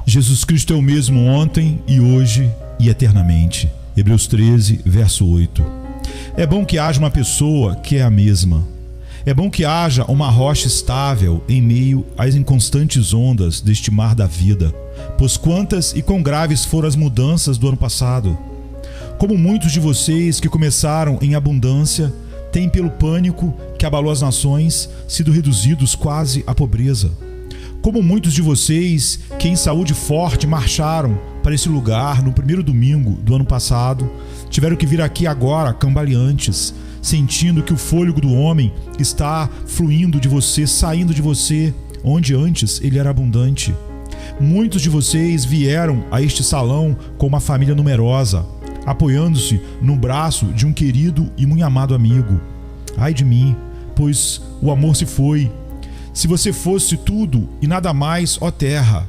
Jesus Cristo é o mesmo ontem e hoje e eternamente. Hebreus 13, verso 8. É bom que haja uma pessoa que é a mesma. É bom que haja uma rocha estável em meio às inconstantes ondas deste mar da vida, pois quantas e quão graves foram as mudanças do ano passado. Como muitos de vocês que começaram em abundância têm, pelo pânico que abalou as nações, sido reduzidos quase à pobreza. Como muitos de vocês que em saúde forte marcharam para esse lugar no primeiro domingo do ano passado, tiveram que vir aqui agora cambaleantes, sentindo que o fôlego do homem está fluindo de você, saindo de você, onde antes ele era abundante. Muitos de vocês vieram a este salão com uma família numerosa, apoiando-se no braço de um querido e muito amado amigo. Ai de mim, pois o amor se foi. Se você fosse tudo e nada mais, ó terra,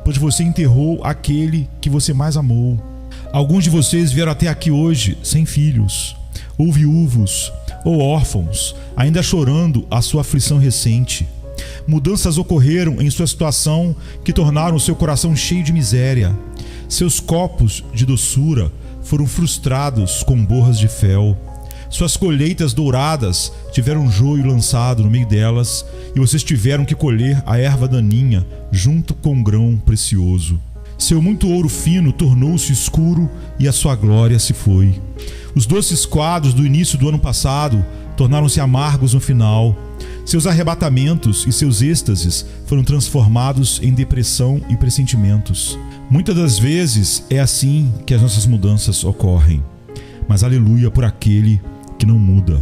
pois você enterrou aquele que você mais amou. Alguns de vocês vieram até aqui hoje sem filhos, ou viúvos, ou órfãos, ainda chorando a sua aflição recente. Mudanças ocorreram em sua situação que tornaram o seu coração cheio de miséria. Seus copos de doçura foram frustrados com borras de fel. Suas colheitas douradas tiveram joio lançado no meio delas, e vocês tiveram que colher a erva daninha junto com o grão precioso. Seu muito ouro fino tornou-se escuro e a sua glória se foi. Os doces quadros do início do ano passado tornaram-se amargos no final. Seus arrebatamentos e seus êxtases foram transformados em depressão e pressentimentos. Muitas das vezes é assim que as nossas mudanças ocorrem. Mas aleluia por aquele que não muda.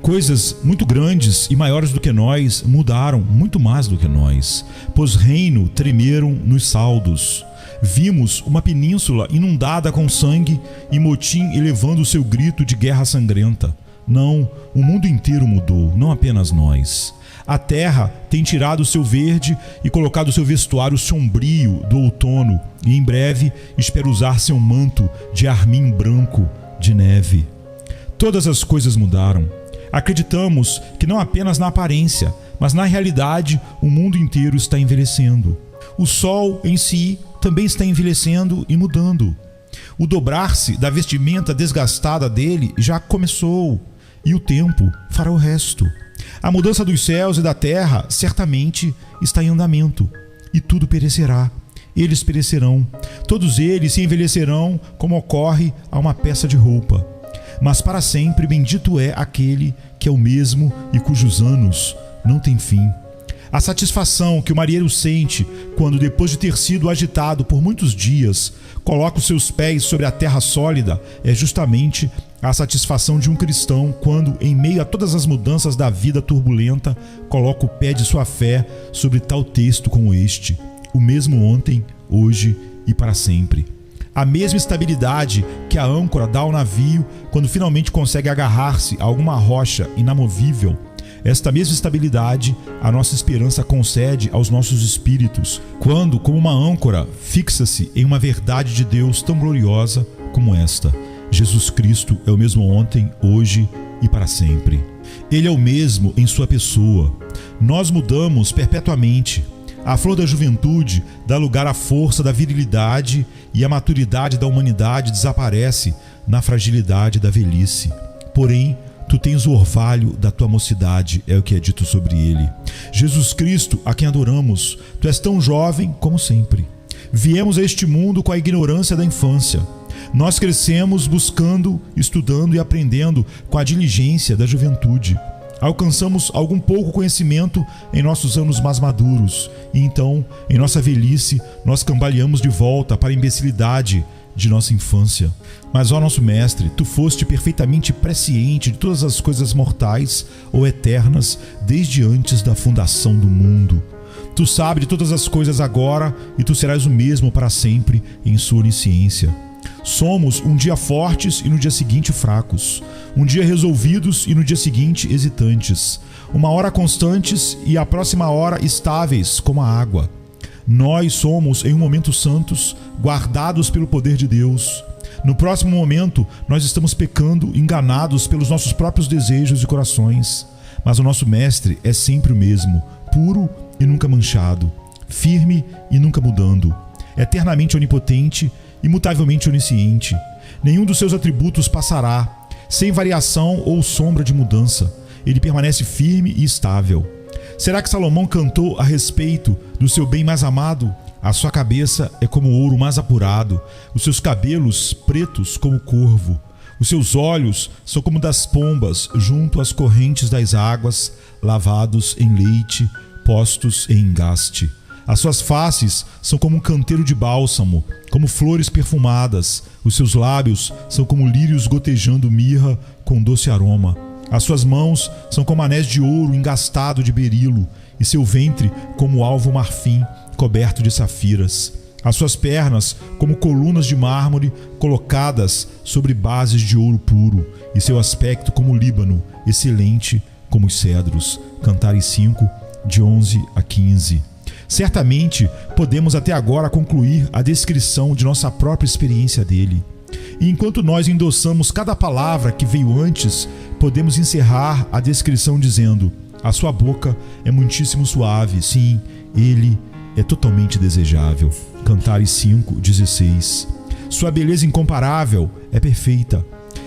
Coisas muito grandes e maiores do que nós mudaram muito mais do que nós, pois reino tremeram nos saldos. Vimos uma península inundada com sangue e motim elevando o seu grito de guerra sangrenta. Não, o mundo inteiro mudou, não apenas nós. A terra tem tirado o seu verde e colocado o seu vestuário sombrio do outono, e em breve espera usar seu manto de armim branco de neve. Todas as coisas mudaram. Acreditamos que não apenas na aparência, mas na realidade o mundo inteiro está envelhecendo. O sol em si também está envelhecendo e mudando. O dobrar-se da vestimenta desgastada dele já começou, e o tempo fará o resto. A mudança dos céus e da terra certamente está em andamento, e tudo perecerá. Eles perecerão, todos eles se envelhecerão como ocorre a uma peça de roupa. Mas para sempre bendito é aquele que é o mesmo e cujos anos não têm fim. A satisfação que o marinheiro sente quando, depois de ter sido agitado por muitos dias, coloca os seus pés sobre a terra sólida é justamente a satisfação de um cristão quando, em meio a todas as mudanças da vida turbulenta, coloca o pé de sua fé sobre tal texto como este: o mesmo ontem, hoje e para sempre. A mesma estabilidade que a âncora dá ao navio quando finalmente consegue agarrar-se a alguma rocha inamovível, esta mesma estabilidade a nossa esperança concede aos nossos espíritos, quando, como uma âncora, fixa-se em uma verdade de Deus tão gloriosa como esta: Jesus Cristo é o mesmo ontem, hoje e para sempre. Ele é o mesmo em sua pessoa. Nós mudamos perpetuamente. A flor da juventude dá lugar à força da virilidade, e a maturidade da humanidade desaparece na fragilidade da velhice. Porém, tu tens o orvalho da tua mocidade, é o que é dito sobre ele. Jesus Cristo, a quem adoramos, tu és tão jovem como sempre. Viemos a este mundo com a ignorância da infância. Nós crescemos buscando, estudando e aprendendo com a diligência da juventude. Alcançamos algum pouco conhecimento em nossos anos mais maduros, e então, em nossa velhice, nós cambaleamos de volta para a imbecilidade de nossa infância. Mas, ó nosso Mestre, tu foste perfeitamente presciente de todas as coisas mortais ou eternas desde antes da fundação do mundo. Tu sabes de todas as coisas agora, e tu serás o mesmo para sempre em sua onisciência. Somos um dia fortes e no dia seguinte fracos, um dia resolvidos e no dia seguinte hesitantes, uma hora constantes e a próxima hora estáveis como a água. Nós somos em um momento santos, guardados pelo poder de Deus. No próximo momento nós estamos pecando, enganados pelos nossos próprios desejos e corações. Mas o nosso Mestre é sempre o mesmo, puro e nunca manchado, firme e nunca mudando. eternamente onipotente, imutavelmente onisciente. Nenhum dos seus atributos passará, sem variação ou sombra de mudança. Ele permanece firme e estável. Será que Salomão cantou a respeito do seu bem mais amado? A sua cabeça é como ouro mais apurado, os seus cabelos pretos como corvo. Os seus olhos são como das pombas junto às correntes das águas, lavados em leite, postos em engaste. As suas faces são como um canteiro de bálsamo, como flores perfumadas. Os seus lábios são como lírios gotejando mirra com doce aroma. As suas mãos são como anéis de ouro engastado de berilo, e seu ventre como alvo marfim coberto de safiras. As suas pernas como colunas de mármore colocadas sobre bases de ouro puro, e seu aspecto como o Líbano, excelente como os cedros. Cantares 5, de 11 a 15. Certamente podemos até agora concluir a descrição de nossa própria experiência dele. E enquanto nós endossamos cada palavra que veio antes, podemos encerrar a descrição dizendo: a sua boca é muitíssimo suave, sim, ele é totalmente desejável. Cantares 5, 16. Sua beleza incomparável é perfeita.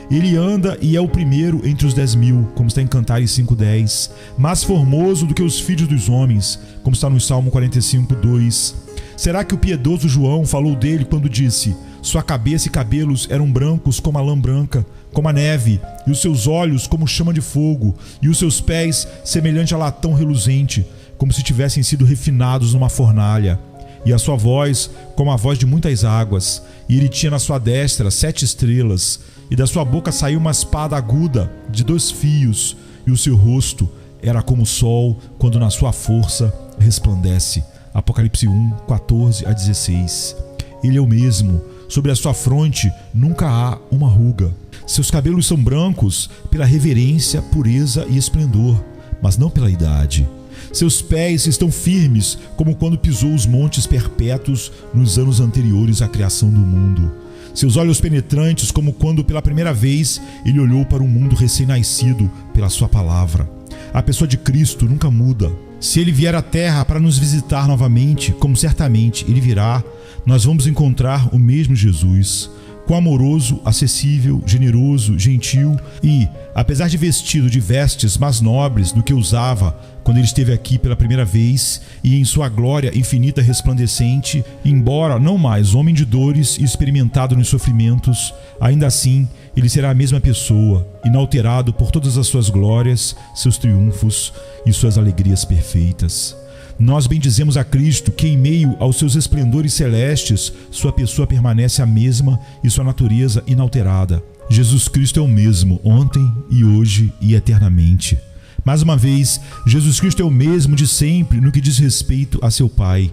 Ele anda e é o primeiro entre os 10.000, como está em Cantares 5:10, mais formoso do que os filhos dos homens, como está no Salmo 45:2. Será que o piedoso João falou dele quando disse: sua cabeça e cabelos eram brancos como a lã branca, como a neve, e os seus olhos como chama de fogo, e os seus pés semelhante a latão reluzente, como se tivessem sido refinados numa fornalha, e a sua voz como a voz de muitas águas, e ele tinha na sua destra 7 estrelas, e da sua boca saiu uma espada aguda de 2 fios, e o seu rosto era como o sol quando na sua força resplandece. Apocalipse 1, 14 a 16. Ele é o mesmo, sobre a sua fronte nunca há uma ruga. Seus cabelos são brancos pela reverência, pureza e esplendor, mas não pela idade. Seus pés estão firmes como quando pisou os montes perpétuos nos anos anteriores à criação do mundo. Seus olhos penetrantes como quando pela primeira vez ele olhou para um mundo recém-nascido pela sua palavra. A pessoa de Cristo nunca muda. Se ele vier à terra para nos visitar novamente, como certamente ele virá, nós vamos encontrar o mesmo Jesus, quão amoroso, acessível, generoso, gentil e, apesar de vestido de vestes mais nobres do que usava quando ele esteve aqui pela primeira vez e em sua glória infinita resplandecente, embora não mais homem de dores e experimentado nos sofrimentos, ainda assim ele será a mesma pessoa, inalterado por todas as suas glórias, seus triunfos e suas alegrias perfeitas. Nós bendizemos a Cristo, que em meio aos seus esplendores celestes, sua pessoa permanece a mesma e sua natureza inalterada. Jesus Cristo é o mesmo, ontem e hoje e eternamente. Mais uma vez, Jesus Cristo é o mesmo de sempre no que diz respeito a seu Pai.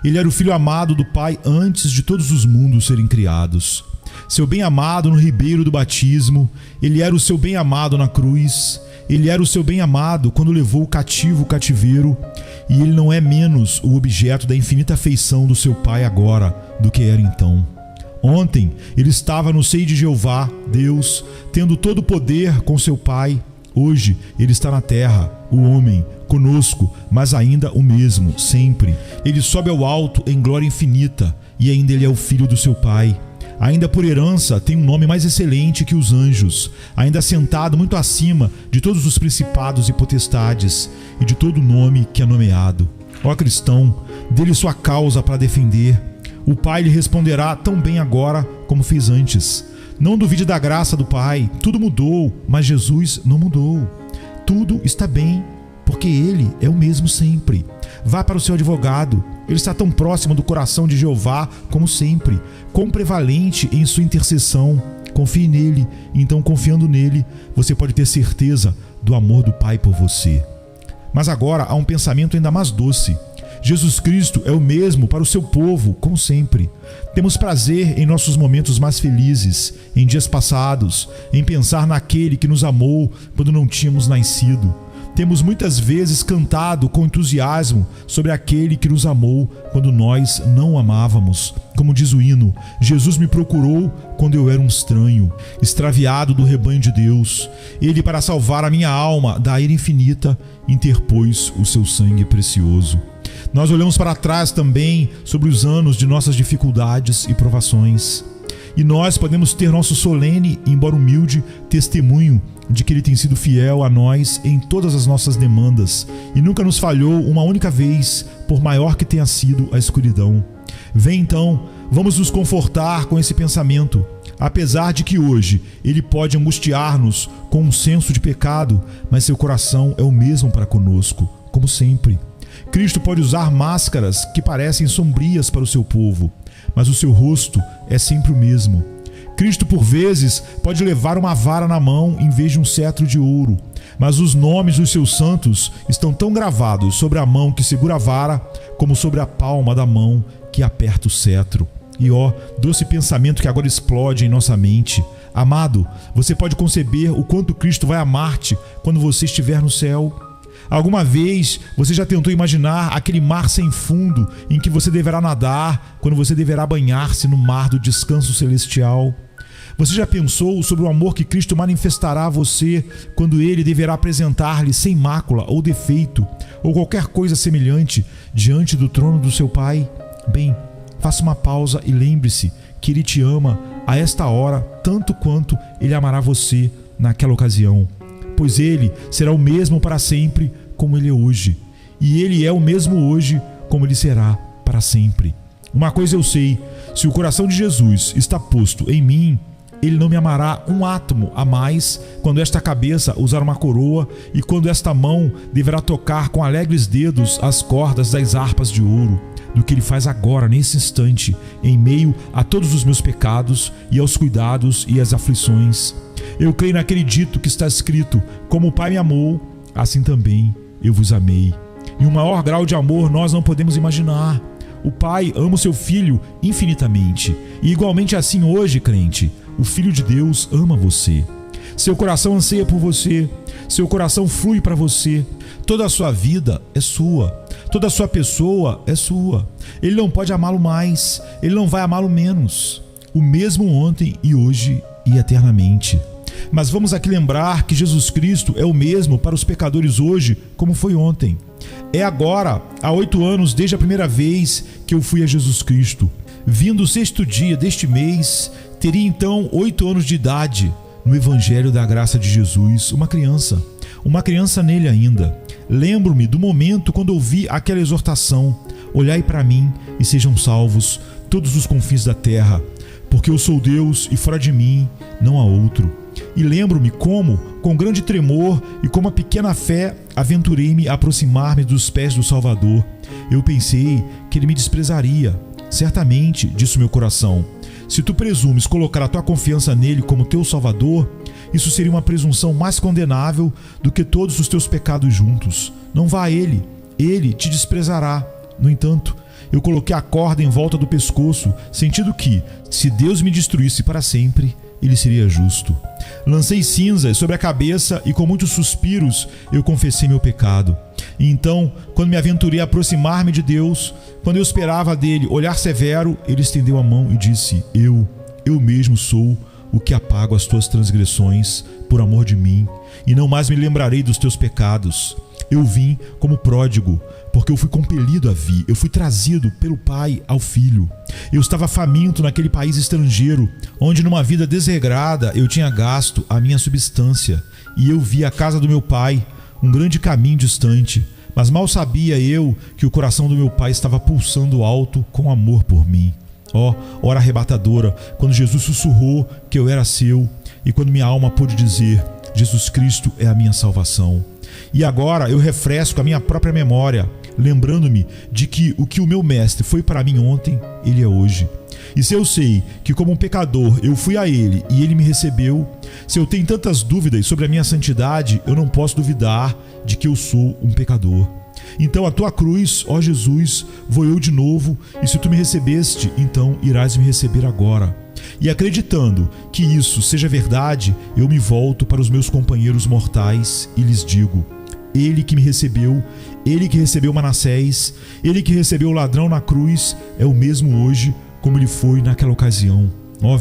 Ele era o Filho amado do Pai antes de todos os mundos serem criados. Seu bem-amado no ribeiro do batismo, ele era o seu bem-amado na cruz, ele era o seu bem-amado quando levou o cativo o cativeiro, e ele não é menos o objeto da infinita afeição do seu Pai agora do que era então. Ontem ele estava no seio de Jeová, Deus, tendo todo o poder com seu Pai. Hoje ele está na terra, o homem, conosco, mas ainda o mesmo, sempre. Ele sobe ao alto em glória infinita, e ainda ele é o Filho do seu Pai. Ainda por herança tem um nome mais excelente que os anjos, ainda sentado muito acima de todos os principados e potestades e de todo nome que é nomeado. Ó cristão, dê-lhe sua causa para defender. O Pai lhe responderá tão bem agora como fez antes. Não duvide da graça do Pai. Tudo mudou, mas Jesus não mudou. Tudo está bem, porque Ele é o mesmo sempre. Vá para o seu advogado. Ele está tão próximo do coração de Jeová como sempre, quão prevalente em sua intercessão. Confie nele, então confiando nele, você pode ter certeza do amor do Pai por você. Mas agora há um pensamento ainda mais doce. Jesus Cristo é o mesmo para o seu povo, como sempre. Temos prazer em nossos momentos mais felizes, em dias passados, em pensar naquele que nos amou quando não tínhamos nascido. Temos muitas vezes cantado com entusiasmo sobre aquele que nos amou quando nós não o amávamos. Como diz o hino, Jesus me procurou quando eu era um estranho, extraviado do rebanho de Deus. Ele, para salvar a minha alma da ira infinita, interpôs o seu sangue precioso. Nós olhamos para trás também sobre os anos de nossas dificuldades e provações. E nós podemos ter nosso solene, embora humilde, testemunho de que Ele tem sido fiel a nós em todas as nossas demandas e nunca nos falhou uma única vez, por maior que tenha sido a escuridão. Vem então, vamos nos confortar com esse pensamento. Apesar de que hoje Ele pode angustiar-nos com um senso de pecado, mas seu coração é o mesmo para conosco, como sempre. Cristo pode usar máscaras que parecem sombrias para o seu povo, mas o seu rosto é sempre o mesmo. Cristo, por vezes, pode levar uma vara na mão em vez de um cetro de ouro, mas os nomes dos seus santos estão tão gravados sobre a mão que segura a vara, como sobre a palma da mão que aperta o cetro. E doce pensamento que agora explode em nossa mente. Amado, você pode conceber o quanto Cristo vai amar-te quando você estiver no céu? Alguma vez você já tentou imaginar aquele mar sem fundo em que você deverá nadar quando você deverá banhar-se no mar do descanso celestial? Você já pensou sobre o amor que Cristo manifestará a você quando Ele deverá apresentar-lhe sem mácula ou defeito ou qualquer coisa semelhante diante do trono do seu Pai? Bem, faça uma pausa e lembre-se que Ele te ama a esta hora tanto quanto Ele amará você naquela ocasião. Pois Ele será o mesmo para sempre como Ele é hoje. E Ele é o mesmo hoje como Ele será para sempre. Uma coisa eu sei, se o coração de Jesus está posto em mim, Ele não me amará um átomo a mais quando esta cabeça usar uma coroa e quando esta mão deverá tocar com alegres dedos as cordas das harpas de ouro, do que Ele faz agora, nesse instante, em meio a todos os meus pecados e aos cuidados e às aflições. Eu creio naquele dito que está escrito: como o Pai me amou, assim também eu vos amei. E um maior grau de amor nós não podemos imaginar. O Pai ama o seu Filho infinitamente. E igualmente assim hoje, crente, o Filho de Deus ama você. Seu coração anseia por você. Seu coração flui para você. Toda a sua vida é sua. Toda a sua pessoa é sua. Ele não pode amá-lo mais. Ele não vai amá-lo menos. O mesmo ontem e hoje e eternamente. Mas vamos aqui lembrar que Jesus Cristo é o mesmo para os pecadores hoje como foi ontem. É agora, há 8 anos desde a primeira vez que eu fui a Jesus Cristo. Vindo o 6º dia deste mês, teria então 8 anos de idade. No Evangelho da Graça de Jesus, uma criança nele ainda. Lembro-me do momento quando ouvi aquela exortação: olhai para mim e sejam salvos todos os confins da terra, porque eu sou Deus e fora de mim não há outro. E lembro-me como, com grande tremor e com uma pequena fé, aventurei-me a aproximar-me dos pés do Salvador. Eu pensei que Ele me desprezaria. Certamente, disse o meu coração, se tu presumes colocar a tua confiança nele como teu Salvador, isso seria uma presunção mais condenável do que todos os teus pecados juntos. Não vá a Ele, Ele te desprezará. No entanto, eu coloquei a corda em volta do pescoço, sentindo que, se Deus me destruísse para sempre, Ele seria justo. Lancei cinzas sobre a cabeça e com muitos suspiros eu confessei meu pecado. E então, quando me aventurei a aproximar-me de Deus, quando eu esperava dele olhar severo, Ele estendeu a mão e disse: eu mesmo sou o que apago as tuas transgressões por amor de mim, e não mais me lembrarei dos teus pecados. Eu vim como pródigo, porque eu fui compelido a vir, eu fui trazido pelo Pai ao Filho. Eu estava faminto naquele país estrangeiro, onde numa vida desregrada eu tinha gasto a minha substância, e eu vi a casa do meu Pai, um grande caminho distante, mas mal sabia eu que o coração do meu Pai estava pulsando alto com amor por mim. Hora arrebatadora, quando Jesus sussurrou que eu era seu, e quando minha alma pôde dizer: Jesus Cristo é a minha salvação. E agora eu refresco a minha própria memória, lembrando-me de que o que o meu mestre foi para mim ontem, Ele é hoje. E se eu sei que como um pecador eu fui a Ele e Ele me recebeu, se eu tenho tantas dúvidas sobre a minha santidade, eu não posso duvidar de que eu sou um pecador. Então a tua cruz, ó Jesus, vou eu de novo, e se tu me recebeste, então irás me receber agora. E acreditando que isso seja verdade, eu me volto para os meus companheiros mortais e lhes digo: Ele que me recebeu, Ele que recebeu Manassés, Ele que recebeu o ladrão na cruz, é o mesmo hoje como Ele foi naquela ocasião.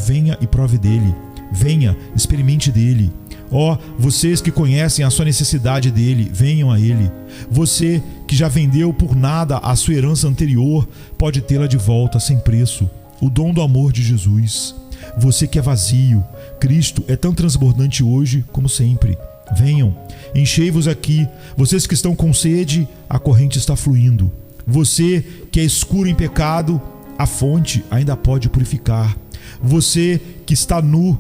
Venha e prove dele, venha, experimente dele. Ó, vocês que conhecem a sua necessidade dele, venham a ele. Você que já vendeu por nada a sua herança anterior, pode tê-la de volta sem preço. O dom do amor de Jesus. Você que é vazio, Cristo é tão transbordante hoje como sempre. Venham, enchei-vos aqui. Vocês que estão com sede, a corrente está fluindo. Você que é escuro em pecado, a fonte ainda pode purificar. Você que está nu,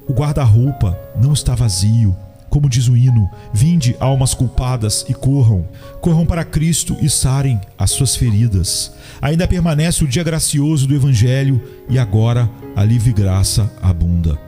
o guarda-roupa não está vazio. Como diz o hino, vinde, almas culpadas, e corram. Corram para Cristo e sarem as suas feridas. Ainda permanece o dia gracioso do Evangelho e agora a livre graça abunda.